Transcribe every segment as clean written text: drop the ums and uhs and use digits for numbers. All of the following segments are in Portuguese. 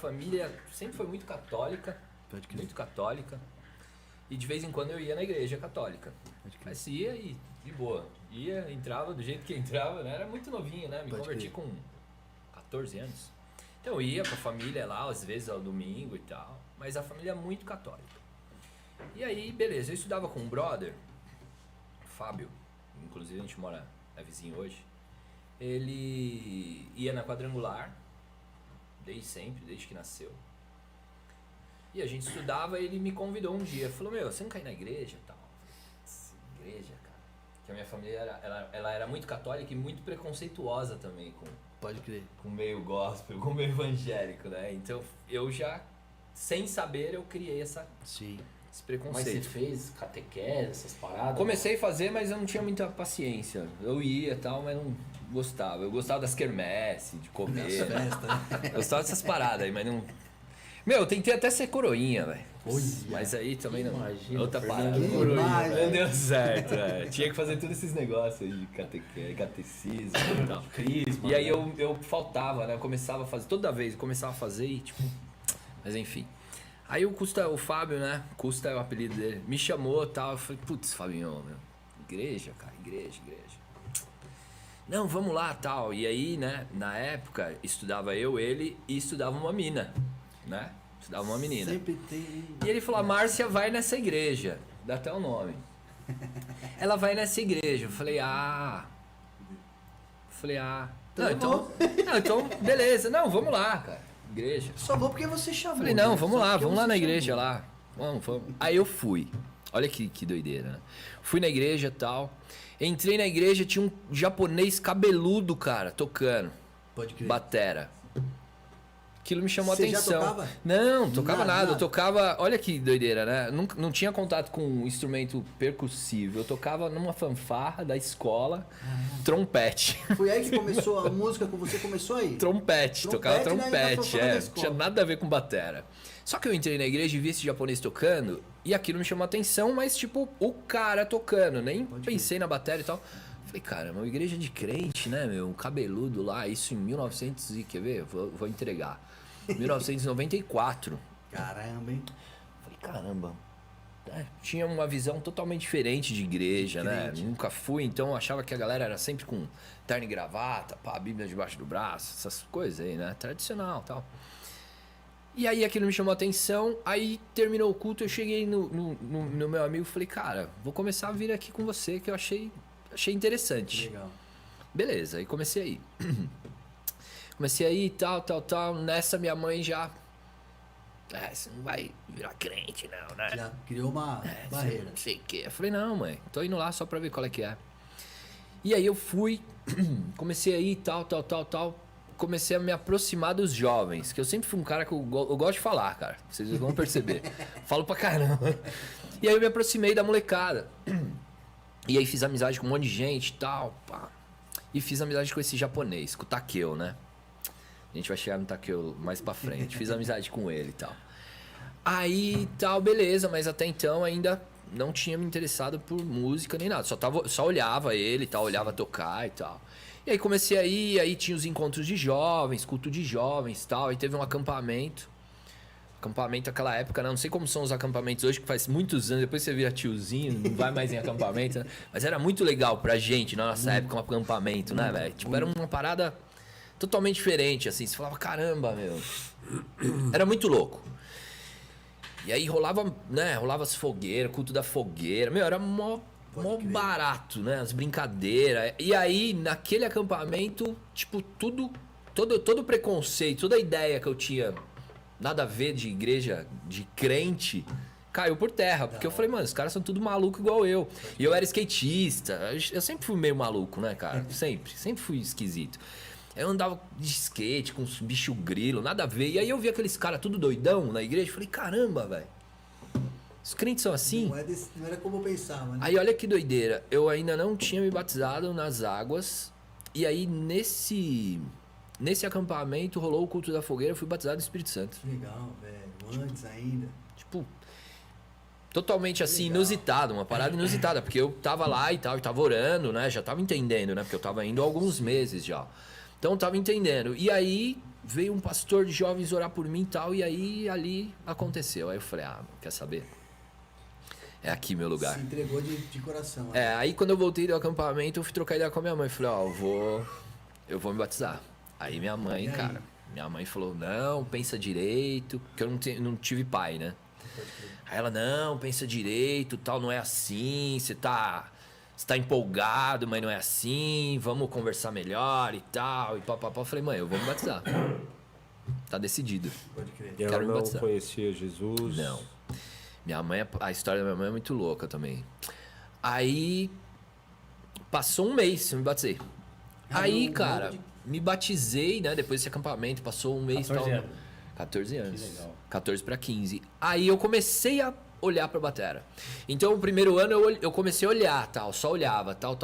família sempre foi muito católica. Pode crer. Muito católica. E de vez em quando eu ia na igreja católica. Pode crer. Mas ia e de boa. Ia, entrava do jeito que entrava, né? Era muito novinho, né? Me Pode converti crer. com 14 anos. Então eu ia com a família lá, às vezes ao domingo e tal. Mas a família é muito católica. E aí, beleza, eu estudava com um brother, Fábio, inclusive a gente mora, é vizinho hoje. Ele ia na quadrangular, desde sempre, desde que nasceu. E a gente estudava e ele me convidou um dia. Falou, meu, você não quer ir na igreja e tal? Eu falei, igreja, cara. Que a minha família ela era muito católica e muito preconceituosa também Pode crer. com o meio gospel, com o meio evangélico, né? Então eu já, sem saber, eu criei esse Sim. Mas você preconceito. fez catequese, essas paradas? Comecei a fazer, mas eu não tinha muita paciência. Eu ia e tal, mas não gostava. Eu gostava das quermesse, de comer. Festa, né? Gostava dessas paradas aí, mas não... Meu, eu tentei até ser coroinha, velho. Olha, Mas aí também não. imagina, Outra Fernando. parada. Que Coroinha, imagem, não velho. deu certo, Tinha que fazer todos esses negócios aí de catecismo e tal. Crisma, E aí né? eu faltava, né? Eu começava a fazer, toda vez eu começava a fazer e tipo... Mas enfim. Aí o Fábio, né? Custa é o apelido dele. Me chamou e tal. Eu falei, putz, Fabinho, meu. Igreja, cara, igreja. Não, vamos lá, tal. E aí, né? Na época, estudava eu, ele e estudava uma mina, né? Estudava uma menina. Sempre tem. E ele falou, a Márcia vai nessa igreja. Dá até o nome. Ela vai nessa igreja. Eu falei, então, beleza. Não, vamos lá, cara. Igreja. Só vou porque você chamou. Falei, não, né? vamos Só lá, porque vamos lá você na chamou. igreja lá. Vamos. Aí eu fui. Olha que doideira, né? Fui na igreja e tal. Entrei na igreja, tinha um japonês cabeludo, cara, tocando. Pode crer. Batera. Aquilo me chamou a Você já atenção. tocava? Não tocava nada. Nada. Eu tocava. Olha que doideira, né? Não tinha contato com um instrumento percussivo. Eu tocava numa fanfarra da escola, trompete. Foi aí que começou a música com você, começou aí? Trompete, tocava Trompete na trompete, fanfarra da Não escola. tinha nada a ver com batera. Só que eu entrei na igreja e vi esse japonês tocando e aquilo me chamou a atenção, mas tipo, o cara tocando, nem Pode pensei na bateria e tal. Falei, cara, uma igreja de crente, né, meu? Um cabeludo lá, isso em 1900 e, quer ver? Vou entregar. 1994. Caramba, hein? Falei, caramba. Tinha uma visão totalmente diferente de igreja, né? Diferente. Nunca fui, então eu achava que a galera era sempre com terno e gravata, pá, a Bíblia debaixo do braço, essas coisas aí, né? Tradicional e tal. E aí aquilo me chamou a atenção, aí terminou o culto, eu cheguei no meu amigo e falei, cara, vou começar a vir aqui com você, que eu achei interessante. Legal. Beleza, aí comecei aí. Comecei aí, tal. Nessa minha mãe já... você não vai virar crente, não, né? Já criou uma barreira. Não sei o que. Eu falei, não, mãe, tô indo lá só pra ver qual é que é. E aí eu fui, comecei aí, tal. Comecei a me aproximar dos jovens, que eu sempre fui um cara que eu gosto de falar, cara. Vocês vão perceber. Falo pra caramba. E aí eu me aproximei da molecada. E aí fiz amizade com um monte de gente e tal, pá. E fiz amizade com esse japonês, com o Takeo, né? A gente vai chegar no Takeo mais pra frente. Fiz amizade com ele e tal. Aí, tal, beleza, mas até então ainda não tinha me interessado por música nem nada. Só olhava ele e tal, olhava tocar e tal. E aí comecei a ir, aí tinha os encontros de jovens, culto de jovens e tal. Aí teve um acampamento. Acampamento naquela época, né? Não sei como são os acampamentos hoje, que faz muitos anos, depois você vira tiozinho, não vai mais em acampamento, né? Mas era muito legal pra gente, na nossa época, um acampamento, né, velho? Tipo, era uma parada totalmente diferente, assim. Você falava, caramba, meu. Era muito louco. E aí rolava, né? Rolava as fogueiras, culto da fogueira. Meu, era mó barato, né? As brincadeiras. E aí, naquele acampamento, tipo, todo o preconceito, toda a ideia que eu tinha, nada a ver de igreja, de crente, caiu por terra. Porque eu falei, mano, os caras são tudo maluco igual eu. E eu era skatista. Eu sempre fui meio maluco, né, cara? Sempre fui esquisito. Eu andava de skate com uns bicho grilo, nada a ver. E aí eu vi aqueles caras tudo doidão na igreja. Falei, caramba, velho. Os crentes são assim? Não era como eu pensava, né? Aí olha que doideira. Eu ainda não tinha me batizado nas águas. E aí nesse acampamento rolou o culto da fogueira. Eu fui batizado no Espírito Santo. Legal, velho. Antes ainda. Tipo, totalmente assim, Legal. inusitado. Uma parada inusitada. Porque eu tava lá e tal, e tava orando, né? Já tava entendendo, né? Porque eu tava indo há alguns meses já. Então eu tava entendendo. E aí veio um pastor de jovens orar por mim e tal, e aí ali aconteceu. Aí eu falei, quer saber? É aqui meu lugar. Se entregou de coração. Aí quando eu voltei do acampamento, eu fui trocar ideia com a minha mãe. Falei, eu vou me batizar. Aí minha mãe, cara, minha mãe falou, não, pensa direito, porque eu não tive pai, né? Aí ela, não, pensa direito, tal, não é assim, você tá empolgado, mas não é assim, vamos conversar melhor e tal, e papapá. Eu falei, mãe, eu vou me batizar. Tá decidido. Pode crer. E ela Quero me não batizar. conhecia Jesus? Não. A história da minha mãe é muito louca também. Aí, passou um mês, eu me batizei. Aí, cara, me batizei, né, depois desse acampamento, passou um mês e 14 tal. anos. 14 anos. Que legal. 14 para 15. Aí eu comecei a olhar pra batera. Então, o primeiro ano eu comecei a olhar, tal, só olhava, tal,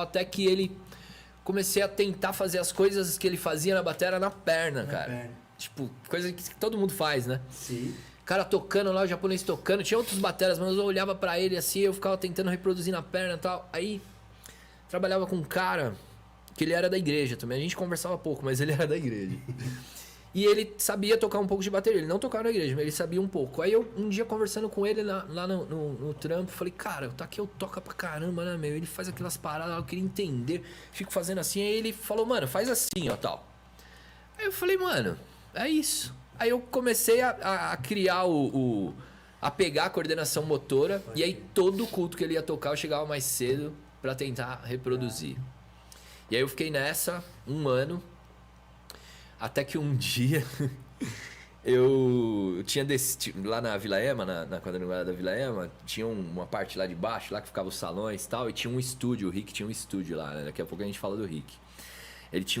até que ele comecei a tentar fazer as coisas que ele fazia na batera na perna, cara. perna. Tipo, coisa que todo mundo faz, né? Sim. Cara tocando lá, o japonês tocando, tinha outros bateras, mas eu olhava pra ele assim, eu ficava tentando reproduzir na perna e tal. Aí, trabalhava com um cara que ele era da igreja também. A gente conversava pouco, mas ele era da igreja. E ele sabia tocar um pouco de bateria. Ele não tocava na igreja, mas ele sabia um pouco. Aí eu, um dia, conversando com ele lá no trampo, falei, cara, o Takeo toca pra caramba, né, meu? Ele faz aquelas paradas, eu queria entender. Fico fazendo assim. Aí ele falou, mano, faz assim, ó, tal. Aí eu falei, mano, é isso. Aí eu comecei a criar a pegar a coordenação motora. E aí todo culto que ele ia tocar, eu chegava mais cedo pra tentar reproduzir. E aí eu fiquei nessa um ano. Até que um dia eu tinha lá na Vila Ema, na quadrangular da Vila Ema, tinha uma parte lá de baixo, lá que ficava os salões e tal, e tinha um estúdio, o Rick tinha um estúdio lá, né? Daqui a pouco a gente fala do Rick. Ele tinha um